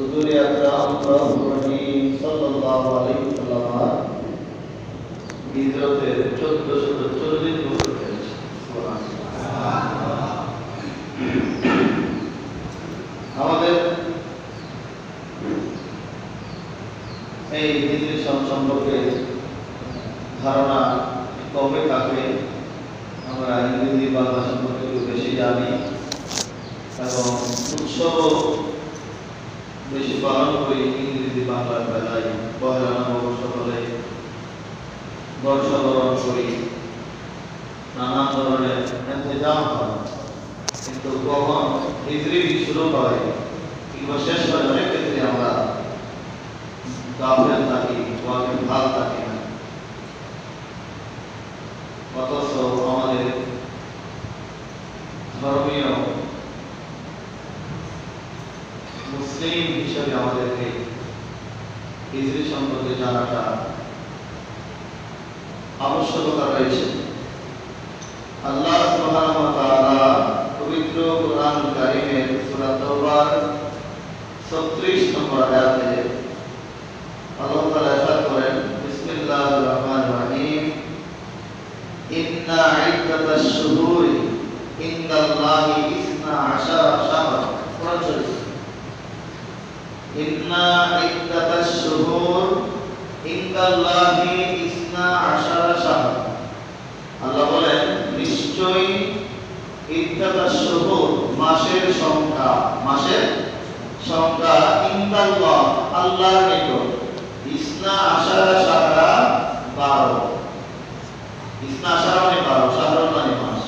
হুজুর আকরাম রহিম সাল্লাল্লাহু আলাইহি ওয়াসাল্লাম হিজরতের 1440 বছর হয়েছে। আমাদের এই হিজরি সম্পর্কে ধারণা কমে থাকে। আমরা ইংরেজি বাংলা সম্পর্কে একটু বেশি জানি এবং উৎসব বেশি পালন করি ইংরেজি বাংলার বেলায়। পহেলা নববর্ষ হলে বর্ষবরণ করি, নানান ধরনের ইন্তজাম হয়, কিন্তু কখন হিজরি শুরু হয় কিংবা শেষ হয় অনেক ক্ষেত্রে আমরা গাফেল থাকি, ভাল থাকি না। অথচ আমাদের ধর্মীয় মুসলিম হিসেবে আমাদেরকে হিজরি সম্পর্কে জানাটা আবশ্যকতা রয়েছে। আল্লাহ সুবহানাহু ওয়া তাআলা পবিত্র কোরআনুল কারীমের সূরা তাওবার 36 নম্বর আয়াতে আল্লাহ তাআলা ইরশাদ করেন, বিসমিল্লাহির রহমানির রহিম, ইন্না ইদ্দাতাশ শুহুরি ইনদাল্লাহি 12 শাহরা। ইন্না ইদ্দাতাশ শুহুর ইনদাল্লাহি 12 শাহরা। আল্লাহ বলেন, নিশ্চয়ই ইদ্দাতাশ শুহুর মাসের সংখ্যা ইনদাল্লাহ আল্লাহর নিকট 12 শাহরা 12। 12 মানে 12, শাহর মানে মাস।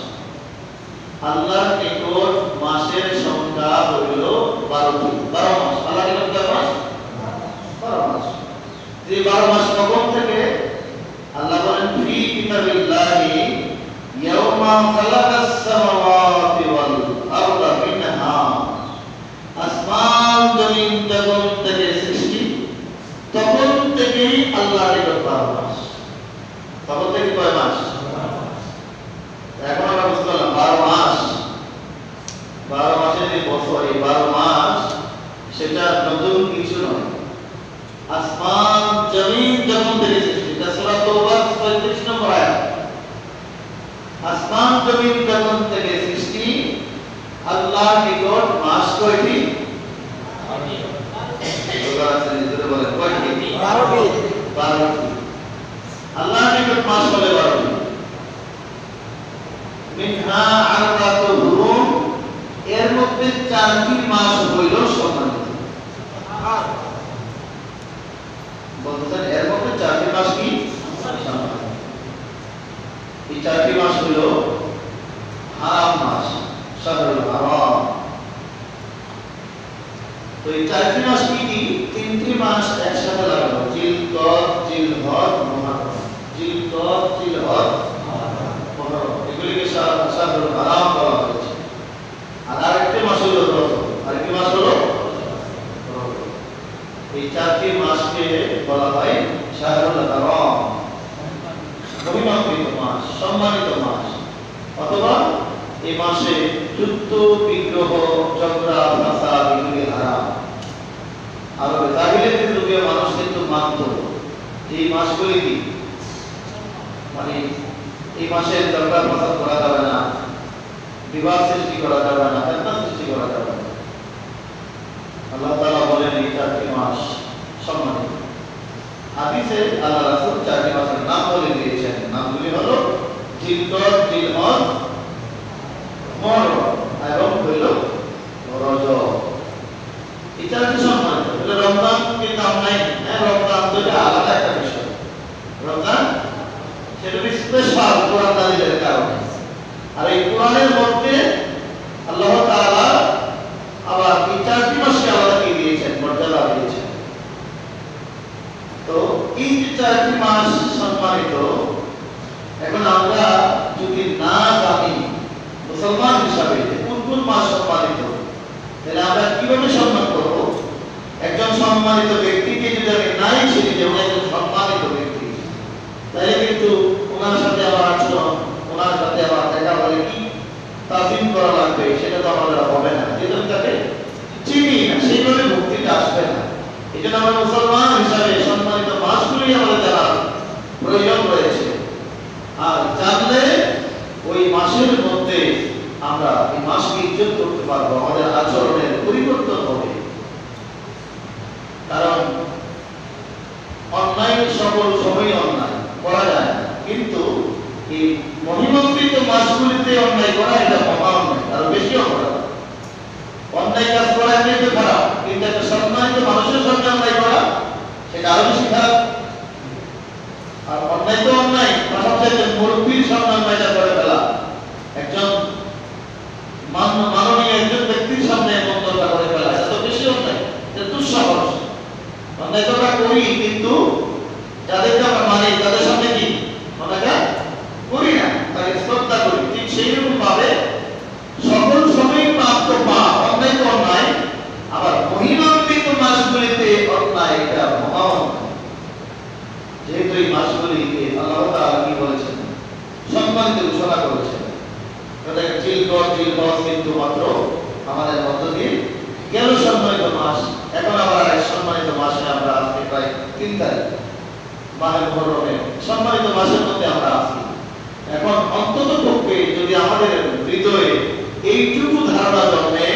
আল্লাহর নিকট মাসের সংখ্যা হইল 12টি। 12 মাস আল্লাহর নিকট কয় মাস? 12 মাস। যে 12 মাস কখন থেকে? আল্লাহ বলেন, ফি কিতাবিল্লাহি ইয়াওমা খালাকাস সামাওয়াতি ওয়াল আরদা মিনহা। আসমান জমিন যখন থেকে সৃষ্টি তখন থেকেই আল্লাহর নিকট 12 মাস। তখন থেকে কয় মাস? এখন আমরা বুঝতে পারলাম 12 মাস, 12 মাসের যে বছর, এই 12 মাস সেটা নতুন কিছু নয়। আসমান জমিন যখন থেকে সৃষ্টি, এটা সূরা তাওবার 35 নম্বর আয়াত। আসমান জমিন যখন থেকে সৃষ্টি আল্লাহর নিকট মাস কয়টি? 12টি। আল্লাহর নিকট মাস হলো 12টি। মিনহা আরবাতু হুরুম, এর মধ্যে 4টি মাস হইল সম্মানিত। বলতেছেন এর মধ্যে 4টি মাস কি সম্মানিত। এই 4টি মাস হইল হারাম মাস, শাহরুল হারাম। তো এই 4টি মাস কি কি? 3টি মাস একসাথে লাগানো, জিলকদ, জিলহজ, মুহররম। জিলকদ, জিলহজ, মুহররম, এগুলিকে শাহরুল হারাম বলা হয়েছে। আর আরেকটি মাস হলো রজব। আরেকটি মাস হলো রজব। এই 4টি মাসকে বলা হয় শাহরুল হারাম, মহিমান্বিত মাস, সম্মানিত মাস। অথবা এই মাসে যুদ্ধ, বিগ্রহ, ঝগড়া, ফাসাদ এগুলি হারাম। আর জাহিলিয়াতের যুগে মানুষ কিন্তু মানত এই মাসগুলি কি, মানে এই মাসে ঝগড়া ফাসাদ করা যাবে না, বিবাদ সৃষ্টি করা যাবে না, ফিতনা সৃষ্টি করা যাবে না। আল্লাহ তাআলা বলেন এই 4টি মাস সম্মানিত। হাদিসে আল্লাহ রাসূল 4টি মাসের নাম বলে দিয়েছেন। নামগুলি হলো জিলকদ, জিলহজ, মুহররম এবং হইল রজব। এই 4টি সম্মানিত। রমজান কিন্তু নাই, রমজান তো আলাদা একটা বিষয়। রমজান সেটা স্পেশাল কোরআন নাযিলের কারণে। আর এই কোরআনের মধ্যে আল্লাহ তাআলা আবার এই 4টি মাসকে আলাদা করে দিয়েছেন, মর্যাদা দিয়েছেন। তো এই যে 4টি মাস সম্মানিত, এখন আমরা যদি না জানি মুসলমান হিসাবে কোন কোন মাস সম্মানিত, তাহলে আমরা কিভাবে সম্মান করব? একজন সম্মানিত ব্যক্তিকে যদি আমি নাই চিনি যে উনি একজন সম্মানিত ব্যক্তি, তাহলে কিন্তু ওনার সাথে আমার আচরণ, ওনার সাথে আমার দেখা হলে কি তাজিম করা লাগবে, সেটা তো আমাদের হবে না। যেহেতু তাকে চিনি না, সেইভাবে ভক্তিটা আসবে না। এজন্য আমরা মুসলমান হিসাবে সম্মানিত মাসগুলি আমাদের জানার প্রয়োজন রয়েছে। আর জানলে ওই মাসের মধ্যে আমরা এই মাসকে ইজ্জত করতে পারবো, আমাদের আচরণের পরিবর্তন হবে। কারণ অন্যায় সকল সময় অন্যায় করা যায়, কিন্তু এই মহিমান্বিত মাসগুলিতে অন্যায় করা এটা মহা অন্যায়, আরো বেশি অপরাধ। অন্যায় কাজ করা এমনিতে খারাপ, কিন্তু একটা সম্মানিত মানুষের সঙ্গে অন্যায় করা সেটা আরো বেশি খারাপ। আর অন্যায় তো অন্যায়, পাশাপাশি একজন মুরব্বীর সামনে অন্যায়টা করে ফেলা, একজন মাননীয় একজন ব্যক্তির সামনে মন্তব্যটা করে ফেলা, এটা তো বেশি অন্যায়, এটা দুঃসাহস। অন্যায় তো আমরা করি, কিন্তু যাদেরকে আমরা মানি তাদের সামনে কি অন্যায়টা করি না, তাকে শ্রদ্ধা করি। ঠিক সেই রকম ভাবে সকল সময় পাপ তো পাপ, অন্যায় তো অন্যায়, আবার মহিমান্বিত মাসগুলিতে অন্যায় এটা মহা অন্যায়। যেহেতু এই মাসগুলিকে আল্লাহ তাআলা কি বলেছেন, সম্মানিত ঘোষণা করেছেন। জিলহজ কিন্তু মাত্র আমাদের মধ্য দিয়ে গেল সম্মানিত মাস, এখন আবার এক সম্মানিত মাসে আমরা আজকে প্রায় 3 তারিখ মাহে মুহররমের সম্মানিত মাসের মধ্যে আমরা আছি। এখন অন্তত পক্ষে যদি আমাদের হৃদয়ে এইটুকু ধারণা জন্মে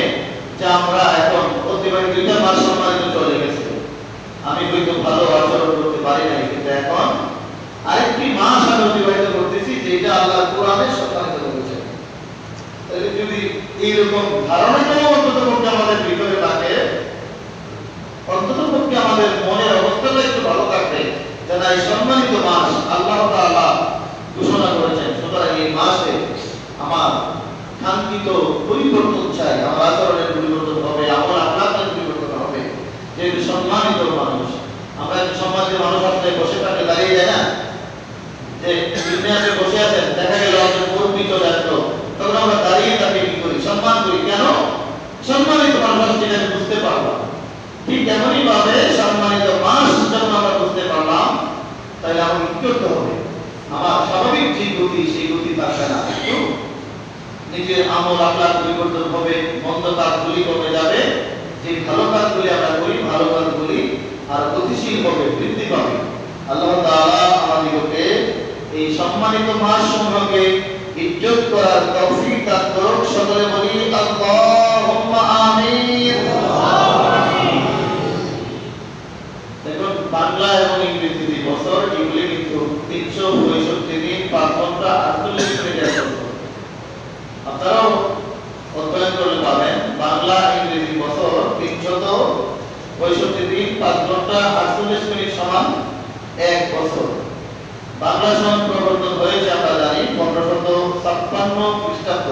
যে আমরা এখন অতিবাহিত 2টা মাস সম্মানিত চলে গেছে, আমি হয়তো ভালো আচরণ করতে পারি নাই, কিন্তু এখন আরেকটি মাস আমি অতিবাহিত করতেছি যেটা আল্লাহ কোরআনে সম্মানিত করেছেন। তাহলে যদি এইরকম ধারণাটাও অন্তত পক্ষে আমাদের ভিতরে থাকে, অন্তত পক্ষে আমাদের মনের অবস্থাটা একটু ভালো থাকবে, যেন এই সম্মানিত মাস আল্লাহ তাআলা ঘোষণা করেছেন। সুতরাং এই মাসে আমার কাঙ্ক্ষিত পরিবর্তন চাই, আমার আচরণের পরিবর্তন হবে, আমার আখলাকের পরিবর্তন হবে। যেহেতু সম্মানিত মানুষ, আমরা একটু সম্মানিত মানুষ আসলে বসে থাকলে দাঁড়িয়ে যায় না, যে আপনি বসে আছেন, দেখা গেল আমাদের মুরব্বী চলে আসলো, তখন আমরা দাঁড়িয়ে তাকে কি করি, সম্মান করি। কেন? সম্মানিত মানুষ যেটা বুঝতে পারলাম। ঠিক এমনই ভাবে সম্মানিত মাস যখন আমরা বুঝতে পারলাম, তাহলে আমাকে কি করতে হবে, আমার স্বাভাবিক যে গতি সেই গতি থাকবে না, একটু নিজের আমল আখলাক পরিবর্তন হবে, মন্দ কাজগুলি কমে যাবে, যে ভালো কাজগুলি আমরা করি ভালো কাজগুলি আর গতিশীল হবে, বৃদ্ধি পাবে। আল্লাহ তাআলা আমাদেরকে এই সম্মানিত মাস সমূহকে ইজ্জত করার তৌফিক দান করুন। সকলে বলি আল্লাহুম্মা আমিন। দেখুন, বাংলা এবং ইংরেজি বছর এগুলি কিন্তু 365 দিন 5 ঘন্টা 48 মিনিটের বছর। আপনারাও অধ্যয়ন করলে পাবেন, বাংলা ইংরেজি বছর 365 দিন 5 ঘন্টা 48 মিনিট সমান 1 বছর। বাংলা সন প্রবর্তন হয়েছে আমরা জানি 1556 খ্রিস্টাব্দ,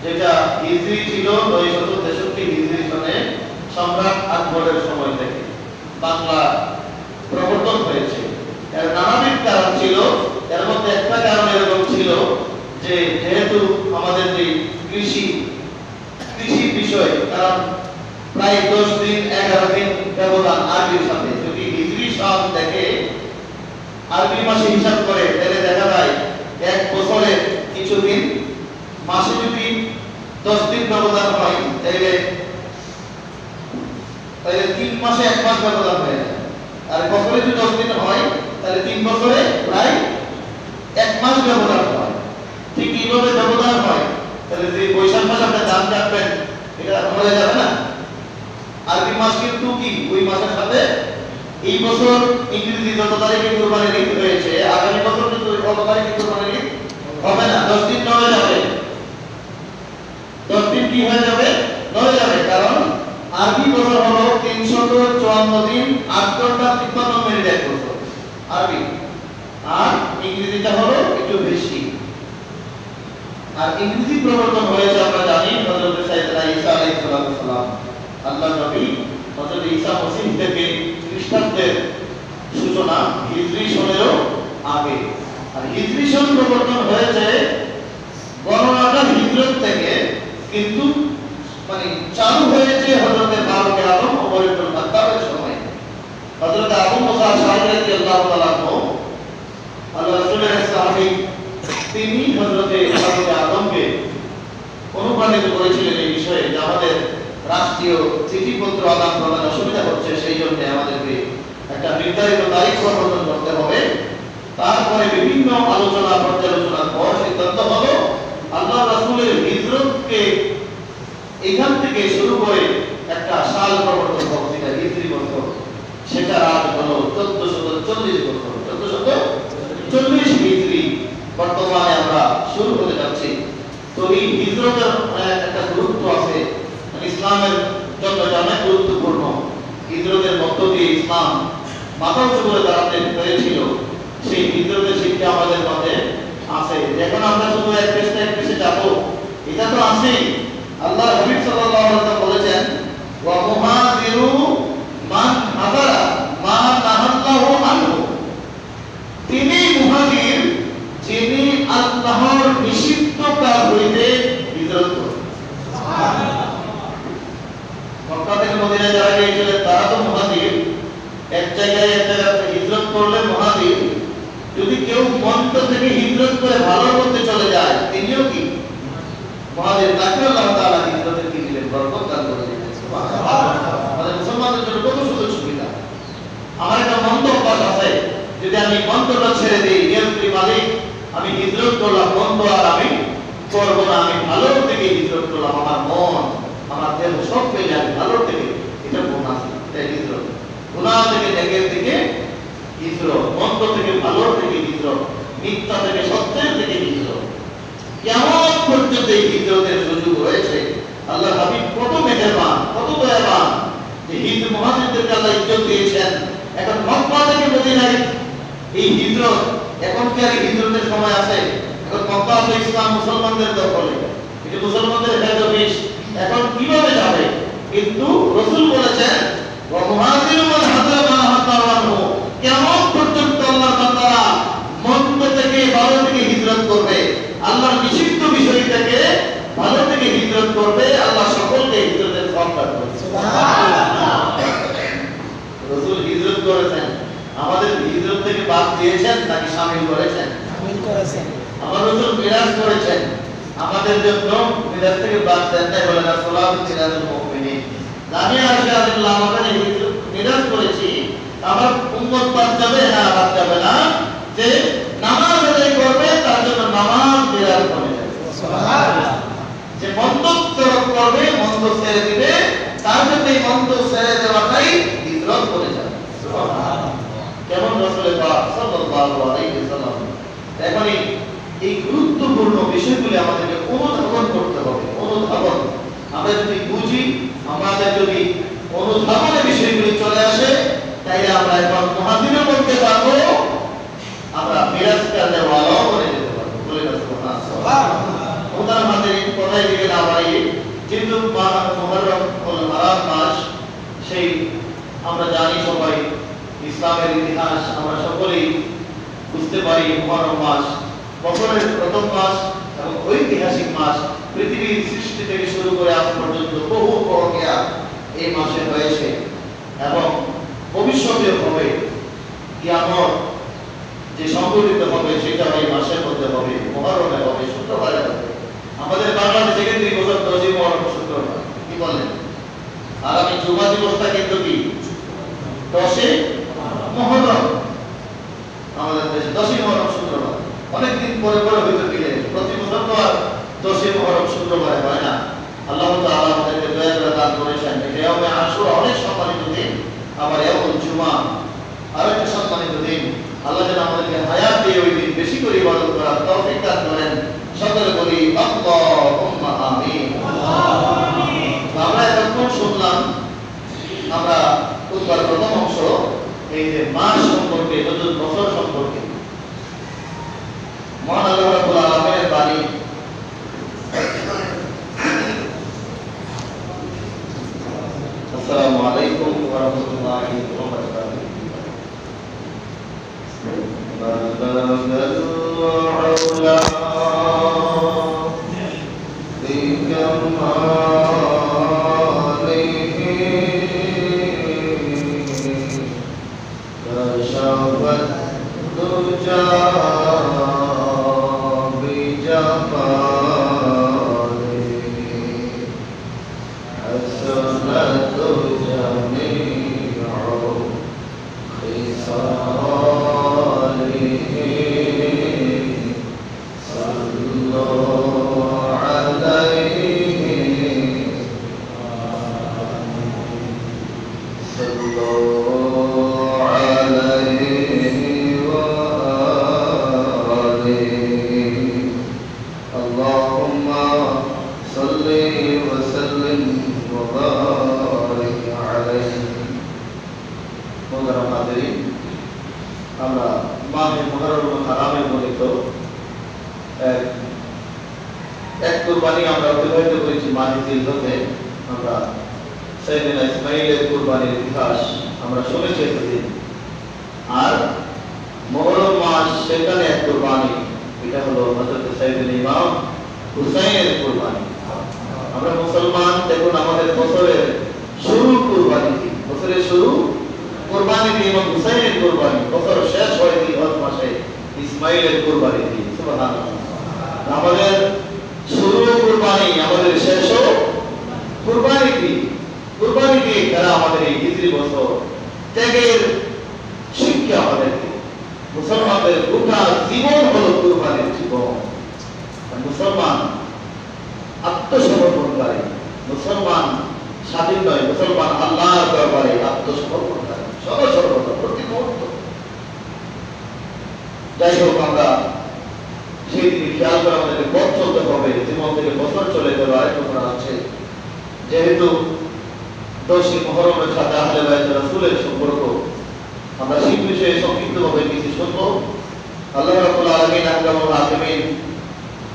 যেটা হিজরি ছিল 963 হিজরি সনে সম্রাট আকবরের সময় থেকে বাংলা প্রবর্তন হয়েছে। এর নানাবিধ কারণ ছিল, এর মধ্যে একটা কারণ এরকম ছিল যে যেহেতু আমাদের যে কৃষি বিষয়, কারণ প্রায় 10 দিন 11 দিন ব্যবধান আরবির সাথে, যদি হিজরি সন দেখে আরবি মাসে হিসাব করে তাহলে দেখা যায় 1 বছরে কিছু দিন, মাসে যদি 10 দিন ব্যবধান হয় তাহলে 3 মাসে 1 মাস ব্যবধান হয়ে যায়। আর বছরে যদি 10 দিন হয় তাহলে 3 বছরে প্রায় 1 মাস ব্যবধান হয়। ঠিক এইভাবে ব্যবধান হয়, তাহলে যে বৈশাখ মাস আপনি দাম রাখবেন এটা হয়ে যাবে না। আরবি মাস কিন্তু কি ওই মাসের সাথে এই বছর ইংরেজি যত তারিখে কুরবানির ঈদ হয়েছে, আগামী বছর কিন্তু কত তারিখে কুরবানির ঈদ হবে না, 10 দিন নয় যাবে। 10 দিন কি হয়ে যাবে? নয় যাবে। কারণ আরবি বছর হলো 354 দিন 8 ঘন্টা 53 মিনিট 1 বছর আরবি, আর ইংরেজিটা হলো একটু বেশি। আর ইংরেজি প্রবর্তন হয়েছে আমরা জানি হযরত সাইয়েদনা ঈসা আলাইহিস সালাম, আল্লাহর নবী হযরত ঈসা মসিহ থেকে খ্রিস্টাব্দের সূচনা হিজরি সনেরও আগে। আর হিজরি সন প্রবর্তন হয়েছে গণনাটা হিজরত থেকে, কিন্তু মানে চালু হয়েছে হযরত ফারুক আযম ওমর ইবনে খাত্তাবের সময়। হযরত আবু মুসা আশআরী রাদিয়াল্লাহু তাআলা আল্লাহ রাসূলের সাহাবী, তিনি হযরত ফারুক আযমকে অনুপ্রাণিত করেছিলেন এই বিষয়ে যে আমাদের রাষ্ট্রীয় চিঠিপত্র আদান প্রদানে অসুবিধা হচ্ছে, হচ্ছে, সেই জন্য আমাদেরকে একটা নির্ধারিত তারিখ প্রবর্তন করতে হবে। তারপরে বিভিন্ন আলোচনা পর্যালোচনার পর সিদ্ধান্ত হলো আল্লাহ রাসূলের হিজরতকে এখান থেকে শুরু করে একটা সাল প্রবর্তন হবে, যেটা হিজরি বছর, সেটা আজ হলো 1440 বছর, 1440 হিজরি বর্তমানে আমরা শুরু হতে যাচ্ছি। তো এই হিজরতের একটা গুরুত্ব আছে, ইসলামের জন্য অনেক গুরুত্বপূর্ণ। হিজরতের মধ্য দিয়ে ইসলাম মাথা উঁচু করে দাঁড়াতে পেরেছিল, সেই হিজরতের শিক্ষা আমাদের মধ্যে আছে। এখন আমরা শুধু এক দেশে যাবো এটা তো আছে। আল্লাহ হাবিব সাল্লাল্লাহু আলাইহি ওয়াসাল্লাম বলেছেন, ওয়া মুহাজিরু মান হাজারা মা নাহাল্লাহু আনহু। তিনি মুহাজির যিনি আল্লাহর নিষিদ্ধ কাজ হইতে হিজরত করেন। সুবহানাল্লাহ। মক্কা থেকে মদিনায় যারা গিয়েছিলেন তারা তো মুহাজির, এক জায়গায় হিজরত করলে মুহাজির। যদি কেউ মন্দ থেকে হিজরত করে ভালো করতে চলে যায়, তিনিও কি মুহাজির? তাকে আল্লাহ তাআলা হিজরতের কি দিলেন? বরকত দান করে দিলেন। সুবহানাল্লাহ। আমাদের মুসলমানদের জন্য কত সুযোগ সুবিধা। আমার একটা মন্দ অভ্যাস আছে, যদি আমি মন্দটা ছেড়ে দিই, নিয়ন্ত্রী মালিক আমি হিজরত করলাম, মন্দ আর আমি করবো না, আমি ভালোর দিকে হিজরত করলাম, আমার মন আমার দেহ সব পেয়ে যাবে ভালোর দিকে, এটা গুনাহ, এটা হিজরত। গুনাহ থেকে নেকের দিকে হিজরত, মন্দ থেকে ভালোর দিকে হিজরত, মিথ্যা থেকে সত্যের দিকে হিজরত। কেমন পর্যন্ত এই হিজরতের সুযোগ রয়েছে। আল্লাহ হাবিব কত মেহেরবান, কত দয়াবান, যে হিজরত মুহাজিরদেরকে আল্লাহ ইজ্জত দিয়েছেন। এখন মক্কা থেকে মদিনায় এই হিজরত, এখন কি আর হিজরতের সময় আছে? এখন মক্কা তো ইসলাম মুসলমানদের দখলে, এটা মুসলমানদের হেড অফিস, এখন কিভাবে যাবে? কিন্তু রাসূল বলেছেন, ওয়া মুহাজিরু মান হাজারা মা নাহাল্লাহু আনহু। কেমন পর্যন্ত আল্লাহর বান্দারা মন্দ থেকে ভালো থেকে হিজরত করবে, আল্লাহর নিষিদ্ধ বিষয় থেকে ভালো থেকে হিজরত করবে, আল্লাহ সকলকে হিজরতের সওয়াব দান করবে। সুবহানাল্লাহ। রাসূল হিজরত করেছেন, আমাদের হিজরত থেকে বাদ দিয়েছেন নাকি শামিল করেছেন? শামিল করেছেন। আমার রাসূল মিরাজ করেছেন, আমাদের জন্য মিরাজ থেকে বাদ দেন নাই, বলেন আসসালাতু মিরাজুল মুমিনিন। আমি আল্লাহ আমাদের হিজরত মিরাজ করেছি, আমার উম্মত বাদ যাবে না, বাদ যাবে না। যে নামাজ আদায় করবে তার জন্য নামাজ মিরাজ করে যাবে। সুবহানাল্লাহ। যে মন্দ ত্যাগ করবে, মন্দ ছেড়ে দিবে, তার জন্য এই মন্দ ছেড়ে দেওয়াটাই হিজরত করে যাবে। সুবহানাল্লাহ। কেমন রাসূল পাক সাল্লাল্লাহু আলাইহি ওয়াসাল্লাম। এখন এই গুরুত্বপূর্ণ বিষয়গুলি আমাদেরকে অনুধাবন করতে হবে। অনুধাবন আমরা যদি বুঝি, আমাদের যদি অনুধাবনের বিষয়গুলি চলে আসে, তাইলে আমরা এখন মুহাজিরের মধ্যে পাবো, আমরা মিরাজ কাজে ওয়ালাও করে যেতে পারবো। বলে সুবহানাল্লাহ। ওনার আমাদের কথাই দিকে না বাড়িয়ে, যেহেতু মুহররম হল হারাম মাস, সেই আমরা জানি সবাই, ইসলামের ইতিহাস আমরা সকলেই বুঝতে পারি। মুহররম মাস বছরের প্রথম মাস এবং ঐতিহাসিক মাস। পৃথিবীর সৃষ্টি থেকে শুরু করে আজ পর্যন্ত বহু প্রক্রিয়া এই মাসে হয়েছে এবং ভবিষ্যতে হবে। কিয়ামত যে সংঘটিত হবে সেটা এই মাসের মধ্যে হবে, মুহররমে হবে, শুক্রবারে হবে। আমাদের বাংলাদেশে কিন্তু এই বছর 10ই মুহররম শুক্রবার, কি বলেন? আর আমি জুমা দিবসটা কিন্তু কি 10ই মুহররম, আমাদের দেশে 10ই মুহররম শুক্রবার। অনেকদিন পরে পরে হইতে গেলে প্রতি বছর তো আর 10ই মুহররম শুক্রবারে হয় না। আল্লাহ তাআলা আমাদেরকে দয়া করে দান করেছেন। ইয়াউমে আশুরা অনেক সম্মানিত দিন, আবার ইয়াউমুল জুমা আরেকটা সম্মানিত দিন। আল্লাহ যেন আমাদেরকে হায়াত দিয়ে ওই দিন বেশি করে ইবাদত করার তৌফিক দান করেন। সকলে বলি আল্লাহুম্মা আমিন। আমরা এতক্ষণ শুনলাম, আমরা খুতবার প্রথম অংশ এই যে মাস সম্পর্কে, নতুন বছর সম্পর্কে, মহান আল্লাহ রাব্বুল আলামিনের বাণী। আসসালামু আলাইকুম ওয়া রাহমাতুল্লাহি ওয়া বারাকাতুহু। الله عليه وآله اللهم صل وسلم وبارك عليه মোহতারাম হাজিরিন আমরা মাহে মুহররম হারামের মধ্যে এক কুরবানি আমরা অতিবাহিত করেছি মাহে জিলহজে আমরা সাইয়েদনা ইসমাঈলের কুরবানির ইতিহাস আমরা শুনেছি এতদিন আর মুহররম মাস সেখানে এক কুরবানি এটা হলো হযরত সাইয়েদনা ইমাম হুসাইনের কুরবানি আমরা মুসলমান দেখুন আমাদের বছরের শুরু কুরবানি বছরের শুরু কুরবানি দিয়ে ইমাম হুসাইনের কুরবানি বছর শেষ হয় জিলহজ মাসে ইসমাঈলের কুরবানি দিয়ে সুবহানাল্লাহ আমাদের শুরু কুরবানি আমাদের শেষও কুরবানি দিয়ে তারা আমাদের এই হিজরি বছর ত্যাগের শিক্ষা আমাদেরকে মুসলমানদের গোটা জীবন হলো কুরবানির জীবন মুসলমান আত্মসমর্পণকারী মুসলমান স্বাধীন নয় মুসলমান আল্লাহর দরবারে আত্মসমর্পণকারী সর্বদা প্রতি মুহূর্ত যাই হোক আমরা সেই দিকে খেয়াল করে আমাদেরকে পথ চলতে হবে জীবন থেকে বছর চলে গেল আরেক কথা আছে যেহেতু 10ই মুহররমের সাথে আহলে বাইত রাসূলের সম্পর্ক আমরা সেই বিষয়ে সংক্ষিপ্তভাবে কিছু শুনব আল্লাহ রাব্বুল আলামিন আহকামুল হাকিমিন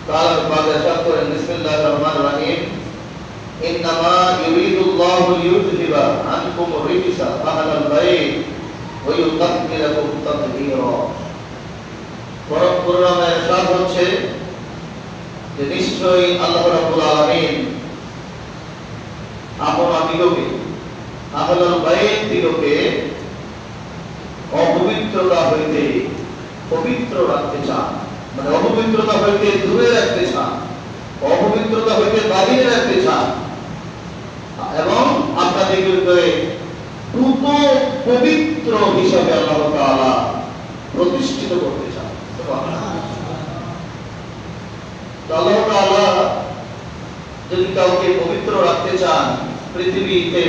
কালাম বাদে ارشاد করেন বিসমিল্লাহির রহমানির রহিম ইন্নামা ইউরিদুল্লাহু লিইউযহিবা আনকুম রিজসা আহলাল বাইত ওয়া ইউতাহহিরাকুম তাতহীরা পরমে ارشاد হচ্ছে যে নিশ্চয়ই আল্লাহ রাব্বুল আলামিন আপনাদিগকে আহলাল বাইত দিগকে অপবিত্রতা হইতে পবিত্র রাখতে চান মানে অপবিত্রতা হইতে দূরে রাখতে চান অপবিত্রতা হইতে বাহিরে রাখতে চান এবং আপনাদিগকে পুত পবিত্র হিসাবে আল্লাহ তাআলা প্রতিষ্ঠিত করতে চান সুবহানাল্লাহ আল্লাহ তাআলা যদি কাউকে পবিত্র রাখতে চান পৃথিবীতে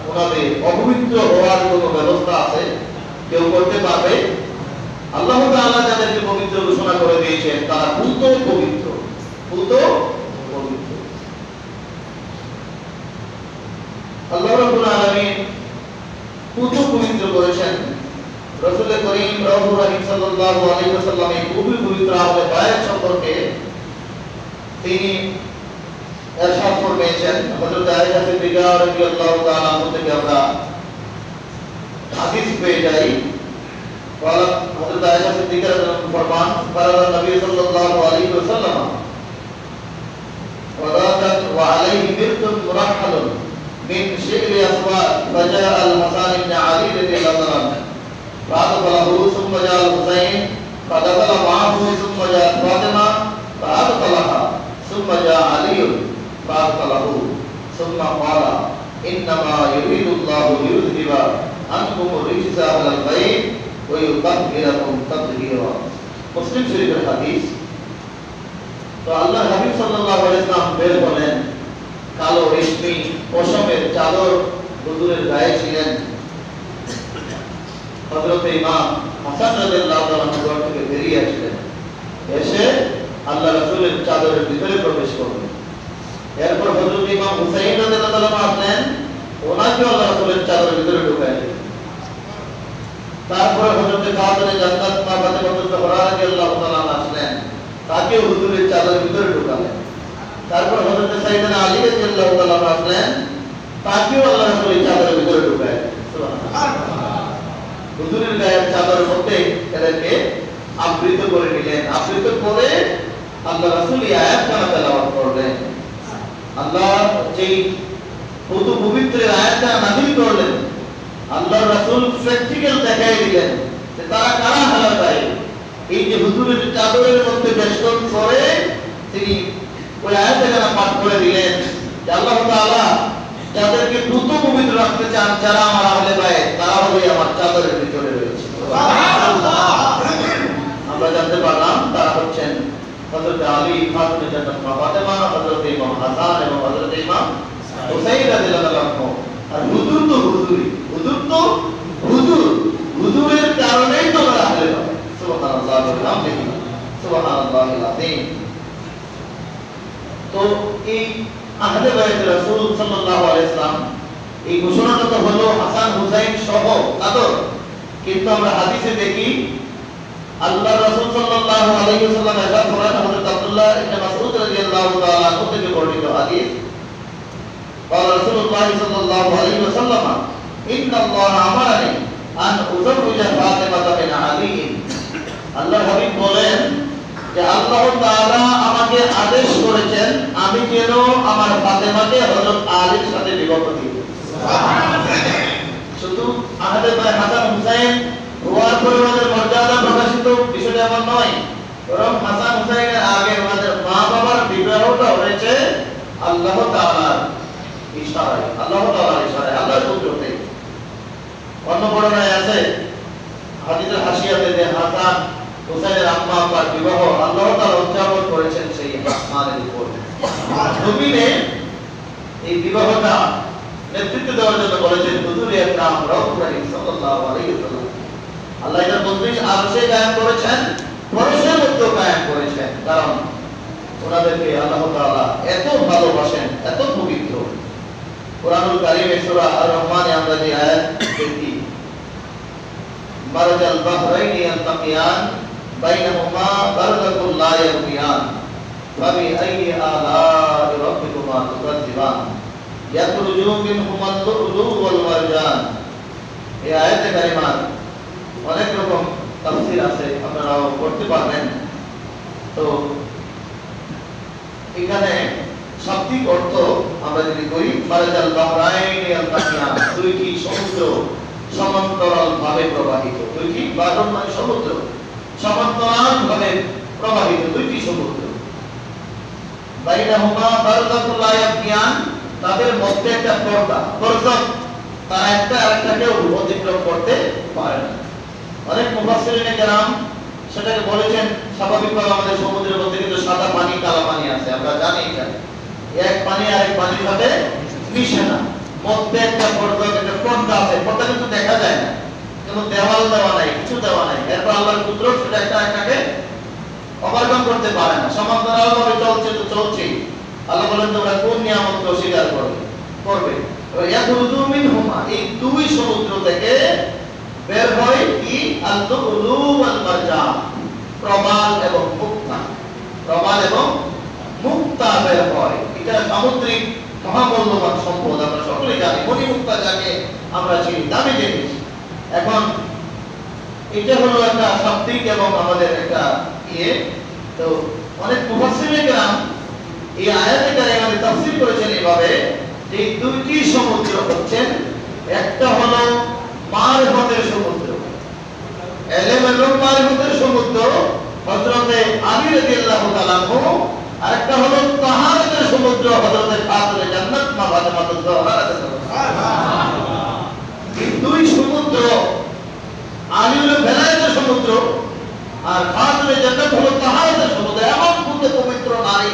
ওনাদের অপবিত্র হওয়ার কোনো ব্যবস্থা আছে কেউ করতে পারবে আল্লাহ তাআলা যাদেরকে পবিত্র ঘোষণা করে দিয়েছেন তারা পুত পবিত্র আল্লাহ রাব্বুল আলামিন পুত পবিত্র করেছেন রাসূল করিম সাল্লাল্লাহু আলাইহি ওয়াসাল্লাম এই পবিত্র আহলে বায়াত সম্পর্কে তিনি ارشاد ফরমায়েছেন হযরত আয়েশা সিদ্দিকা রাদিয়াল্লাহু তাআলা আনহা থেকে আমরা হাদিস পেয়ে যাই হযরত আয়েশা সিদ্দিকা রাদিয়াল্লাহু ফরমান ফারাদা নবী সাল্লাল্লাহু আলাইহি ওয়াসাল্লাম ওয়াদাত ওয়া আলাইহি বিরতুন মুরাহহালুন মিন শি'রি আসওয়াদ ফাজা আল-হাসান ইবনে আলী রাদিয়াল্লাহু আনহু ফাদাখালাহু সুম্মা জা আল-হুসাইন ফাদাখালা মা'হু সুম্মা জা ফাতিমা ফাদাখালাহা সুম্মা জা আলী فَأَرْسَلَهُ ثُمَّ قَالَ إِنَّمَا يُرِيدُ اللَّهُ لِيُذْهِبَ عَنكُمُ الرِّجْسَ أَهْلَ الْبَيْتِ وَيُطَهِّرَكُمْ تَطْهِيرًا মুসলিম শরীফের হাদিস তো আল্লাহর হাবিব সাল্লাল্লাহু আলাইহি ওয়াসাল্লাম বের হলেন কালো রেশমি পশমের চাদর হুজুরের গায়ে ছিলেন হযরত ইমাম হাসান রাদিয়াল্লাহু তাআলা ঘর থেকে বেরিয়ে আসলেন এসে আল্লাহ রাসূলের চাদরের ভিতরে প্রবেশ করলেন এরপর হযরত ইমাম হুসাইন রাদিয়াল্লাহু তাআলা আসলেন ওনাকে আল্লাহ রাসূলের চাদরের ভিতরে ঢুকায় দিলেন তারপর হযরত ফাতিমা জান্নাত মা ফাতিমা জোহরা রাদিয়াল্লাহু তাআলা আসলেন তাকে হুজুরের চাদরের ভিতরে ঢুকালেন তারপর হযরত সাইয়েদনা আলী রাদিয়াল্লাহু তাআলা আসলেন তাকেও আল্লাহ রাসূলের চাদরের ভিতরে ঢুকায় দিলেন সুবহানাল্লাহ হুজুরের গায়ের চাদরের মধ্যে এদেরকে আবৃত করে নিলেন আবৃত করে আল্লাহ রাসূল এই আয়াতখানা তেলাওয়াত করলেন আল্লাহ যেই পবিত্র আয়াতটা নাযিল করলেন আল্লাহর রাসূল প্র্যাকটিক্যাল দেখাই দিলেন যে তারা কারা হালাতায় এই যে হুজুরের চাদরের মধ্যে বেষ্টন করে তিনি ওই আয়াতটা পাঠ করে দিলেন যে আল্লাহ তাআলা যাদেরকে দ্রুত পবিত্র রাখতে চান যারা আমার আহলে বাইত তারা হবে আমার চাদরের ভিতরে রয়েছে সুবহানাল্লাহ আমরা জানতে পারলাম তারা হচ্ছেন হযরত আলী ফাতিমা জান্নাত মা ফাতিমা হযরত ইমাম হাসান এবং হযরত ইমাম হুসাইন রাদিয়াল্লাহু আনহু আর হুজুর তো হুজুর হুজুরি, হুজুর তো হুজুর, হুজুরের কারণেই তোমরা আহলে বাইত। সুবহানাল্লাহ আলহামদুলিল্লাহ সুবহানাল্লাহিল আযীম। তো এই আহলে বাইত রাসূল সাল্লাল্লাহু আলাইহি ওয়াসাল্লাম এই ঘোষণাটা তো হলো হাসান হুসাইন সহ তাদের, কিন্তু আমরা হাদিসে দেখি আল্লাহ রাসূল সাল্লাল্লাহু আলাইহি ওয়াসাল্লাম এরশাদ করেন, হযরত আব্দুল্লাহ ইবনে মাসউদ রাদিয়াল্লাহু তাআলা আনহু থেকে বর্ণিত হাদিস, قال رسول الله صلى الله عليه وسلم ان الله امرني ان ازوج فاطمه بنت علي। আল্লাহ হাবিব বলেন যে আল্লাহ তাআলা আমাকে আদেশ করেছেন আমি যেন আমার ফাতেমাকে হযরত আলীর সাথে বিবাহ দিই। সুবহানাল্লাহ। শুধু আহলে বাইত হাসান হুসাইন ওয়ার পরিবারের মর্যাদা প্রকাশিত বিষয়টা এমন নয়, বরং হাসান হুসাইনের আগে ওনাদের মা বাবার বিবাহটা হয়েছে আল্লাহ তাআলার ইশারায়, আল্লাহ তাআলার ইশারায়, আল্লাহর কুদরতে। অন্য বর্ণনায় আছে হাদিসের হাসিয়াতে যে হাসান হুসাইনের আম্মা আব্বার বিবাহ আল্লাহ তাআলা উদযাপন করেছেন সেই আসমানের উপর। জমিনে এই বিবাহটা নেতৃত্ব দেওয়ার জন্য বলেছেন হুজুর আকরাম রাসূলুল্লাহ সাল্লাল্লাহু আলাইহি ওয়াসাল্লাম। আল্লাহ এর মজলিস আরশে কায়েম করেছেন, ফরশের মধ্যে কায়েম করেছেন, কারণ ওনাদেরকে আল্লাহ তাআলা এত ভালোবাসেন, এত পবিত্র। কুরআনুল কারীমে সূরা আর-রহমানে আমরা যে আয়াত দেখি, মারাজাল বাহরাইনি ইয়ালতাকিয়ান বাইনাহুমা বারযাকুল লা ইয়াবগিয়ান ফাবি আইয়ি আলা'i রাব্বিকুমা তুকাজ্জিবান ইয়াখরুজু মিনহুমাল লু'লু'ু ওয়াল মারজান। এই আয়াতে কারিমার অনেক রকম তাফসীর আছে, আপনারাও পড়তে পারবেন। তো এখানে শাব্দিক অর্থ আমরা যদি করি, মারাজাল বাহরাইনি ইয়ালতাকিয়ান, দুইটি সমুদ্র সমান্তরাল ভাবে প্রবাহিত, দুইটি বাহর মানে সমুদ্র, সমান্তরাল ভাবে প্রবাহিত দুইটি সমুদ্র। বাইনাহুমা বারযাকুল লা ইয়াবগিয়ান, তাদের মধ্যে একটা পর্দা, বরজক, তারা একটা আরেকটাকে অতিক্রম করতে পারে না। অনেক মুফাসসিরিনে কেরাম সেটাকে বলেছেন স্বাভাবিকভাবে আমাদের সমুদ্রের মধ্যে কিন্তু সাদা পানি কালো পানি আছে, আমরা জানি এটা, এক পানি আরেক পানির সাথে মিশে না, মধ্যে একটা বরজক, একটা পর্দা আছে, পর্দা কিন্তু দেখা যায় না, কোনো দেওয়াল দেওয়া নাই, কিছু দেওয়া নাই, এরপর আল্লাহর কুদরত সেটা একটা একটাকে ওভারকাম করতে পারে না, সমান্তরাল ভাবে চলছে তো চলছেই। আল্লাহ বলেন তোমরা কোন নিয়ামত অস্বীকার করবে। ইয়াখরুজু মিনহুমা, এই দুই সমুদ্র থেকে বের হয় কি আল-লু'লু ওয়াল মারজান, প্রবাল এবং মুক্তা, প্রবাল এবং মুক্তা বের হয়। এটা সামুদ্রিক মহামূল্যবান সম্পদ, আমরা সকলেই জানি, মণিমুক্তা যাকে আমরা চিনি, দামি জিনিস। এখন এটা হলো একটা শাব্দিক এবং আমাদের একটা তো অনেক মুফাসসিরিনে কেরাম এই আয়াতে কারিমাতে তাফসীর করেছেন এইভাবে যে দুইটি সমুদ্র হচ্ছেন, একটা হলো মারিফতের সমুদ্র, ইলম এবং মারিফতের সমুদ্র হযরতে আলী রাদিয়াল্লাহু তাআলা আনহু, আর একটা হলো তাহারাতের সমুদ্র হযরতে ফাতিমা জান্নাত মা ফাতিমা তুজ-জোহরা রাদিয়াল্লাহু তাআলা। এই দুই সমুদ্র, আলী হলো বেলায়েতের সমুদ্র আর ফাতিমা জান্নাত হলো তাহারাতের সমুদ্র। এমন পবিত্র নারী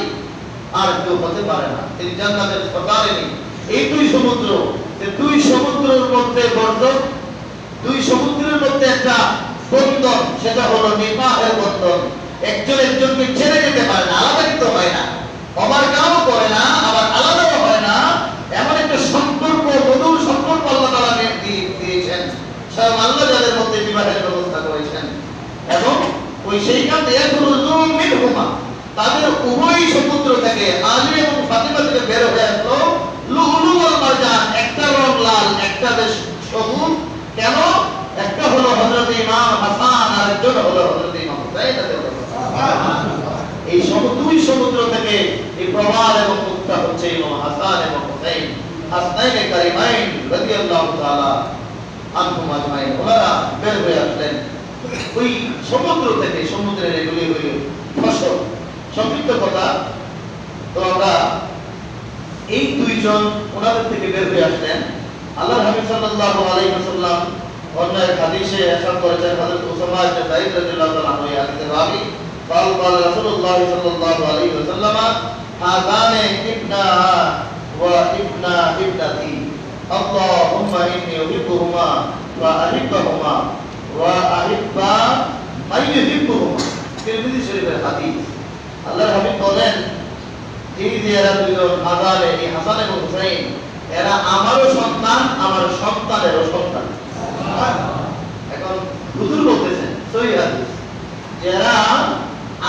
আর কেউ হতে পারে না, তিনি জান্নাতের সরদারিনী। এই দুই সমুদ্র, এই দুই সমুদ্রের মধ্যে বন্ধন, দুই সমুদ্রের মধ্যে একটা বন্ধন, সেটা হলো নিকাহের বন্ধন। একজন একজনকে ছেড়ে যেতে পারে না, আলাদা কিন্তু হয় না, ওভারকামও করে না, আবার আলাদাও হয় না, এমন একটা সম্পর্ক, মধুর সম্পর্ক আল্লাহ তাআলা দিয়েছেন, স্বয়ং আল্লাহ যাদের মধ্যে বিবাহের ব্যবস্থা করেছেন। এবং ওই সেইখান থেকে ইয়াখরুজু মিনহুমা, তাদের উভয় সমুদ্র থেকে আলী এবং ফাতিমা থেকে বের হয়ে আসলো লু'লু ওয়াল মারজান, একটা রং লাল, একটা বেশ সবুজ। কেন? একটা হলো হযরত ইমাম হাসান আর একজন হলো হযরত ইমাম হুসাইন রাদিয়াল্লাহু তাআলা। এই দুই সমুদ্র থেকে এই প্রবাল এবং মুক্তা হচ্ছে ইমাম হাসান এবং হুসাইন হাসনাইনে কারিমাইন রাদিয়াল্লাহু তাআলা আনহুম আজমাইন। ওনারা বের হয়ে আসলেন ওই সমুদ্র থেকে, সমুদ্রের এগুলি হইল ফসল। সংক্ষিপ্ত কথা, তো আমরা এই দুইজন ওনাদের থেকে বের হয়ে আসলেন। আল্লাহর হাবিব সাল্লাল্লাহু আলাইহি ওয়াসাল্লাম অন্য এক হাদিসে ইরশাদ করেছেন, হযরত উসামা ইবনে যায়েদ রাদিয়াল্লাহু তাআলা আনহু এই হাদিসে রাবী قال قال رسول الله صلى الله عليه وسلم هذان ابنا وابن ابنتي اللهم আল্লাহুম্মা ইন্নী উহিব্বুহুমা ওয়া আহিব্বাহুমা ওয়া আহিব্বা মাইয়ুহিব্বুহুমা। তিরমিজি শরীফের হাদিস। আল্লাহর হাবিব বলেন, এই যে এরা দুইজন হাসানে, এই হাসান এবং হুসাইন, এরা আমারও সন্তান, আমার সন্তানেরও সন্তান। এখন হুজুর বলতেছেন সহিহ হাদিস, এরা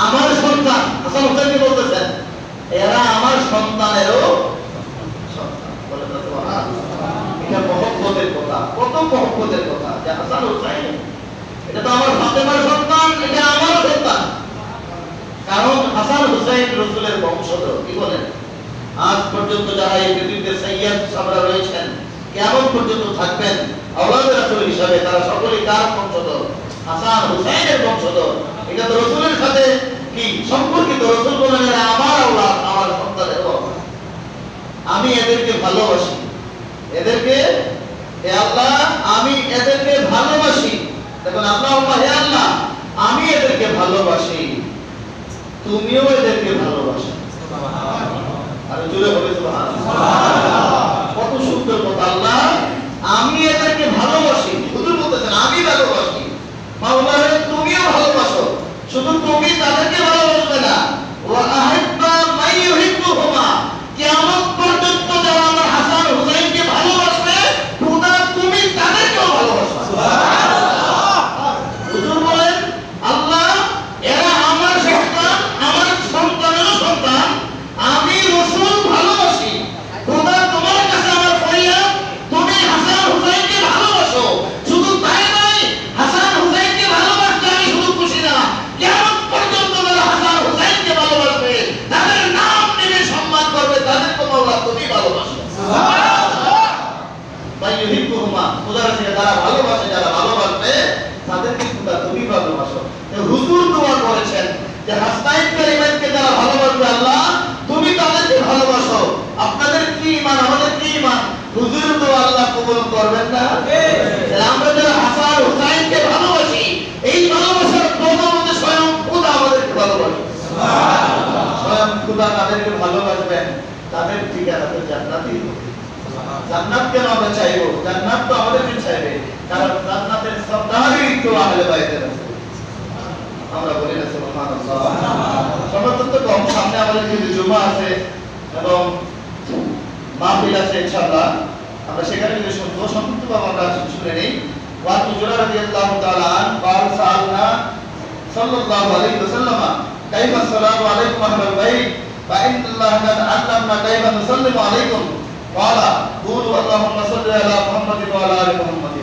আমার সন্তান, হাসান হুসাইনকে বলতেছেন এরা আমার সন্তানেরও সন্তান। বলেন তো সুবহানাল্লাহ। এটা মহব্বতের কথা, কত মহব্বতের কথা যে হাসান হুসাইন এটা তো আমার ফাতেমার সন্তান, এটা আমারও সন্তান। কারণ হাসান হুসাইন রাসূলের বংশধর। কি বলেন? আজ পর্যন্ত যারা এই পৃথিবীতে সাইয়্যিদ সাহাবা রয়েছেন, কিয়ামত পর্যন্ত থাকবেন আওলাদে রাসূল হিসাবে, তারা সকলেই কার বংশধর? হাসান হুসাইনের বংশধর। এটা তো রাসূলের সাথে কি সম্পর্কিত। রাসূল বলেন এরা আমার আওলাদ, আমার সন্তানের আওলাদ। আমি এদেরকে ভালোবাসি, এদেরকে হে আল্লাহ আমি এদেরকে ভালোবাসি। দেখুন আল্লাহুম্মা হে আল্লাহ আমি এদেরকে ভালোবাসি, তুমিও এদেরকে ভালোবাসো। আর জোরে বলে সুবহানাল্লাহ। কত সুন্দর কথা। আল্লাহ আমি এদেরকে ভালোবাসি, হুজুর বলতেছেন আমি ভালোবাসি, মাওলা তুমিও ভালোবাসো। শুধু তুমি তাদেরকে ভালোবাসবে না, ওয়া আহিব্বা মাইয়ুহিব্বুহুমা, কিয়ামত পর্যন্ত যারা আমার হাসান হুসাইনকে ভালোবাসবে, খোদা তুমি তাদেরকেও ভালোবাসবে। সুবহানাল্লাহ। হুজুর বলেন আল্লাহ এরা আমার সন্তান, আমার সন্তানেরও সন্তান, আমি রাসূল ভালোবাসি। খোদা তোমার কাছে আমার ফরিয়াদ, তুমি হাসান হুসাইনকে ভালোবাসো। শুধু তাই নয়, হাসান হুসাইনকে ভালোবাসলে আমি শুধু খুশি না, কিয়ামত পর্যন্ত যারা হাসান হুসাইনকে ভালোবাসবে, তাদের নাম নেবে সম্মান করবে, তাদেরকে মাওলা তুমি ভালোবাসো। সুবহানাল্লাহ। মাইয়ুহিব্বুহুমা, খোদার কাছে যারা ভালোবাসে, যারা ভালোবাসবে তাদেরকে খোদা তুমি ভালোবাসো। হুজুর দোয়া করেছেন যে হাসনাইন কারিমানকে যারা ভালোবাসবে আল্লাহ তুমি তাদেরকে ভালোবাসো। আপনাদের কি ঈমান, আমাদের কি ঈমান? হুজুর দোয়া আল্লাহ কবুল করবেন না? আমরা যারা হাসান হুসাইনকে ভালোবাসি, এই ভালোবাসার বদৌলতে স্বয়ং খোদা আমাদেরকে ভালোবাসে। সুবহানাল্লাহ। স্বয়ং খোদা তাদেরকে ভালোবাসবেন, তাদের ঠিকানা তো জান্নাতই হবে। জান্নাত কেন আমরা চাইবো? জান্নাত তো আমাদেরকে চাইবে, কারণ জান্নাতের সর্দারই তো আহলে বাইতের রাসূল। আমরা বলি না সুবহানাল্লাহ। সমর্থন তো কম, সামনে আমাদের কিন্তু জুমা আছে এবং মাহফিল আছে ইনশাআল্লাহ, আমরা সেখানে কিন্তু শুনবো। সংক্ষিপ্তভাবে আমরা শুনে নেই। ওয়ান হুজুরা রাদিয়াল্লাহু তাআলা আন قال سألنا صلى الله عليه وسلم كيف السلام عليكم أهل البيت فإن الله قد علمنا كيف نسلم عليكم قال قولوا اللهم صل على محمد وعلى آل محمد।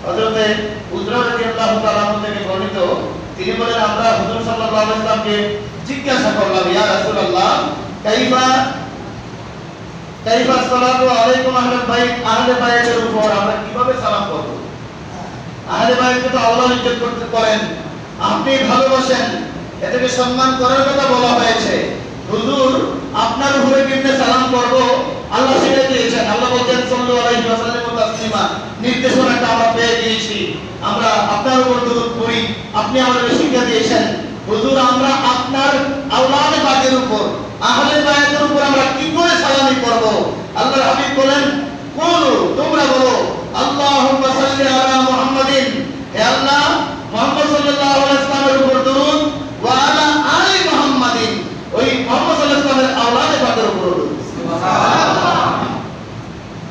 হযরত হুজরা রাদিয়াল্লাহু তাআলা থেকে বর্ণিত, তিনি বলেন আমরা হুজুর সাল্লাল্লাহু আলাইহি ওয়াসাল্লামকে জিজ্ঞাসা করলাম, ইয়া রাসূলুল্লাহ কাইফা সালাতু আলাইকুম আহলে বাইত, আহলে বাইতের উপর আমরা কিভাবে সালাম করব? আহলে বাইতকে তো আল্লাহ ইজ্জত করতে করেন, আপনি ভালোবাসেন, এটাকে সম্মান করার কথা বলা হয়েছে। হুজুর আপনার উপরে কিভাবে সালাম করব আল্লাহ শিখিয়ে দিয়েছেন। আল্লাহ বলেন সাল্লাল্লাহু আলাইহি ওয়াসাল্লাম তাসলিমা, নির্দেশনাটা আমরা পেয়ে গিয়েছি, আমরা আপনার উপর দরুদ পড়ি, আপনি আমাদের শিক্ষা দিয়েছেন। হুজুর আমরা আপনার আওলাদে পাকের উপর, আহলে বাইতের উপর আমরা কি করে সালামি করব? আল্লাহর হাবিব বলেন কুলু, তোমরা বলো আল্লাহুম্মা সাল্লি আলা মুহাম্মাদিন, হে আল্লাহ মুহাম্মদ সাল্লাল্লাহু আলাইহি ওয়াসাল্লামের উপর দরুদ, ওয়া আলা আলি মুহাম্মাদিন, ওই মুহাম্মদ সাল্লাল্লাহু আলাইহি ওয়াসাল্লামের আওলাদে পাকের উপর দরুদ। সুবহানাল্লাহ।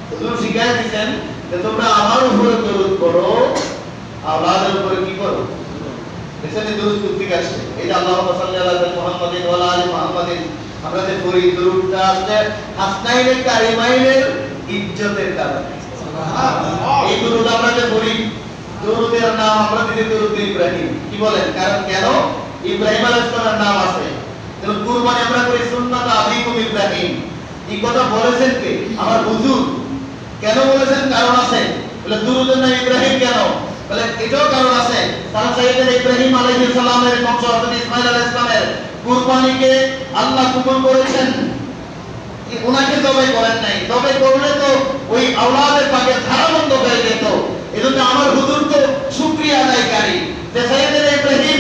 হুজুর শিখায় দিয়েছেন যে তোমরা আমার উপরে দরুদ করো, আওলাদের উপরে কি করো? এখানে দরুদ ঠিক আছে। এই যে আল্লাহুম্মা সাল্লি আলা মুহাম্মাদিন ওয়া আলা আলি মুহাম্মাদিন, আমরা যে পড়ি দরুদটা আসলে হাসনাইনের কারিমাইনের ইজ্জতের কারণে। সুবহানাল্লাহ। এই দরুদ আমরা যে পড়ি, দরুদের নাম আমরা দিতে দরুদ ইব্রাহিম। কি বলেন? কারণ কেন? ইব্রাহিম আলাইহিস সালামের নাম আছে। যেমন কুরবানি আমরা করি সুন্নাত আবিকুম ইব্রাহিম। এই কথা বলেছেন কে? আমার হুজুর। কেন বলেছেন? কারণ আছে। বলে দরুদের নাম ইব্রাহিম কেন? বলে এটাও কারণ আছে। কারণ সাইয়েদনা ইব্রাহিম আলাইহিস সালামের বংশ হযরত ইসমাঈল আলাইহিস সালামের কুরবানিকে আল্লাহ কবুল করেছেন। উনাকে জবাই করেন নাই, জবাই করলে তো ওই আওলাদের পাকের ধারা বন্ধ হয়ে যেত। এজন্য আমার হুজুর তো শুকরিয়া আদায়কারী যে সাইয়েদনা ইব্রাহিম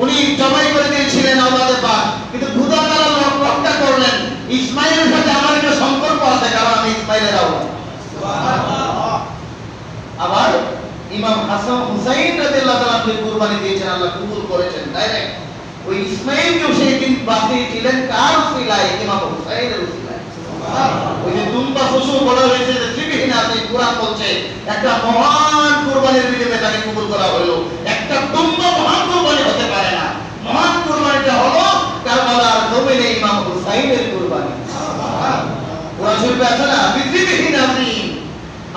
উনি জবাই করে দিয়েছিলেন আওলাদের পাক, কিন্তু খোদা তাআলা রক্ষা করলেন। ইসমাঈলের সাথে আমার একটা সম্পর্ক আছে, কারণ আমি ইসমাঈলের আওলাদ। সুবহানাল্লাহ। ইমাম হাসান হুসাইন রাদিয়াল্লাহু তাআলা কুরবানি দিয়েছেন, আল্লাহ কবুল করেছেন ডাইরেক্ট। ওই ইসমাঈলকেও সেই দিন বাঁচিয়েছিলেন কার উসিলায়? ইমাম হুসাইনের উসিলায়। ওই যে দুম্বা পশু বলা হয়েছে যে ত্রিবিহীন আছে, কোরআন বলছে একটা মহান কুরবানির বিনিময়ে তাকে কবুল করা হলো। একটা দুম্বা মহান কুরবানি হতে পারে না, মহান কুরবানিটা হলো কারবালার জমিনে ইমাম হুসাইনের কুরবানি। কোরআন শরীফে আছে না, বিত্রিবিহীন আছি,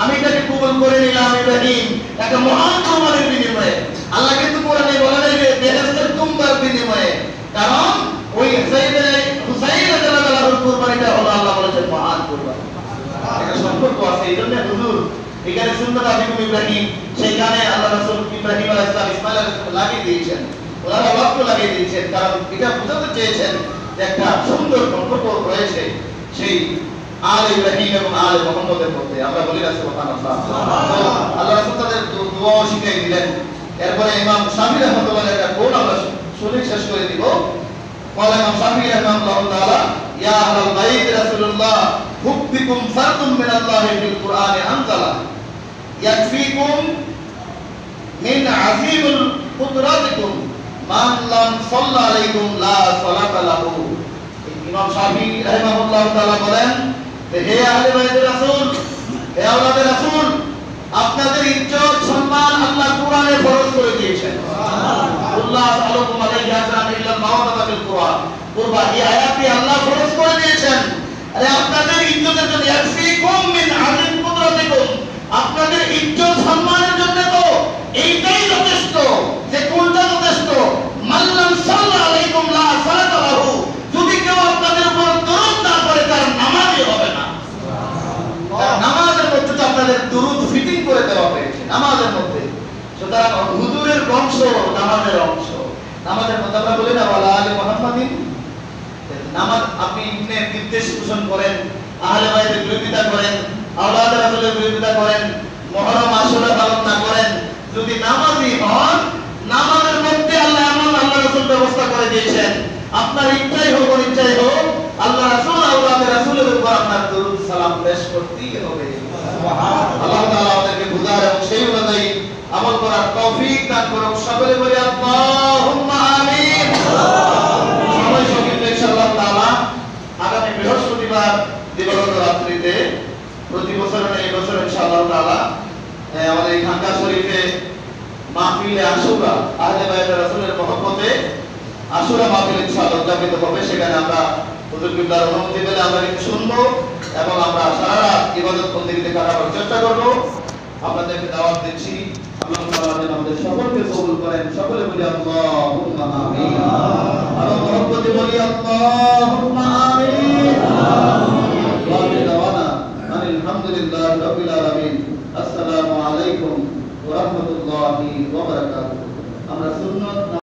আমি তাকে কবুল করে নিলাম ইব্রাহিম একটা মহান কুরবানির বিনিময়ে। আল্লাহ কিন্তু কোরআনে বলে নাই যে বেহেশতের দুম্বার বিনিময়ে, কারণ ওই হুসাইন রাদিয়াল্লাহু তাআলার কুরবানিটা হলো আল্লাহ বলেছেন মহান কুরবানি। এটা সম্পর্ক আছে। এইজন্য হুজুর এখানে সুন্নাত আবিকুম ইব্রাহিম, সেখানে আল্লাহ রাসূল ইব্রাহিম আলাইহিস সালাম ইসমাঈল আলাইহিস সালাম লাগিয়ে দিয়েছেন, ওনারা ওয়াক্ত লাগিয়ে দিয়েছেন, কারণ এটা বোঝাতে চেয়েছেন যে একটা সুন্দর সম্পর্ক রয়েছে সেই আলে ইব্রাহিম এবং আলে মুহাম্মদের মধ্যে। আমরা বলি না সুবহানাল্লাহ। আল্লাহ রাসূল তাদের দোয়া শিখিয়ে দিলেন। এরপরে ইমাম শাফিঈ রাহমাতুল্লাহ একটা কোন আমরা শুনে শেষ করে দিব। قال ইমাম শাফিঈ রাহমাতুল্লাহ তাআলা, ইয়া আহলাল বাইত রাসূলুল্লাহ হুব্বিকুম ফারদুম মিনাল্লাহি ফিল কুরআনি আনজালা ইয়াকফিকুম মিন আযীমিল কুদরাতিকুম মান লাম সাল্লা আলাইকুম লা সালাতা লাহু। ইমাম শাফিঈ রাহিমাহুল্লাহ তাআলা বলেন, হে আহলে বাইত রাসূল, হে আওলাদে রাসূল, আপনাদের ইজ্জত সম্মান আল্লাহ কোরআনে ফরজ করে দিয়েছেন। সুবহানাল্লাহ। আল্লাহ আলাইকুম আলাইহি আজরান ইল্লা মাওয়াদাতা ফিল কুরআন। কুরবান এই আয়াতটি আল্লাহ ফরজ করে দিয়েছেন। আরে আপনাদের ইজ্জতের জন্য, ইয়াকফিকুম মিন আযীম কুদরাতিকুম, আপনাদের ইজ্জত সম্মানের জন্য তো এইটাই যথেষ্ট। যে কোনটা যথেষ্ট? মাল্লাম সাল্লা আলাইকুম লা সালাতা লাহু, যদি কেউ আপনাদের উপর দরুদ না পড়ে তার নামাজই হবে না। নামাজের মধ্যে তো আপনাদের দুরুদ ফিটিং করে দেওয়া হয়েছে নামাজের মধ্যে। সুতরাং হুজুরের বংশ নামাজের অংশ। নামাজের মধ্যে আমরা বলি না ওয়ালা আলি মুহাম্মাদিন, নামাজ আপনি ইবনে নির্দেশ পোষণ করেন, আহলে বাইতের বিরোধিতা করেন, আওলাদ রাসূলের বিরোধিতা করেন, মুহররম আশুরা পালন না করেন, যদি নামাজি হন, নামাজের মধ্যে আল্লাহ এমন আল্লাহ রাসূল ব্যবস্থা করে দিয়েছেন, আপনার ইচ্ছাই হোক অনিচ্ছাই হোক আল্লাহ রাসূল আওলাদ রাসূলের উপর আপনার দরুদ সালাম পেশ করতেই হবে। সুবহানাল্লাহ। আল্লাহ তাআলা আমাদেরকে বুঝার এবং সেই অনুযায়ী আমল করার তৌফিক দান করুন। সকলে বলি আল্লাহুম্মা আমিন। সবাই সকলে ইনশাআল্লাহ তাআলা আগামী বৃহস্পতিবার দিবাগত রাত্রিতে প্রতি বছর এই বছর ইনশাআল্লাহ তাআলা আমাদের এই খানকা শরীফে মাহফিলে আশুরা, আহলে বাইত রাসূলের মহব্বতে আশুরা মাহফিল ইনশাআল্লাহ উদযাপিত হবে। সেখানে আমরা হুজুর কিবলার অনুমতি পেলে আমরা একটু শুনবো এবং আমরা সারা রাত ইবাদত বন্দেগীতে কাটাবার চেষ্টা করব। আপনাদেরকে দাওয়াত দিচ্ছি। আল্লাহ তাআলা যেন আমাদের সকলকে কবুল করেন। সকলে বলি আল্লাহুম্মা আমিন। আর মহব্বতে বলি আল্লাহুম্মা আমিন। ওয়া বিদাওয়ানা আলহামদুলিল্লাহি রাব্বিল আলামিন। আসসালামু আলাইকুম ওয়া রাহমাতুল্লাহি ওয়া বারাকাতুহু।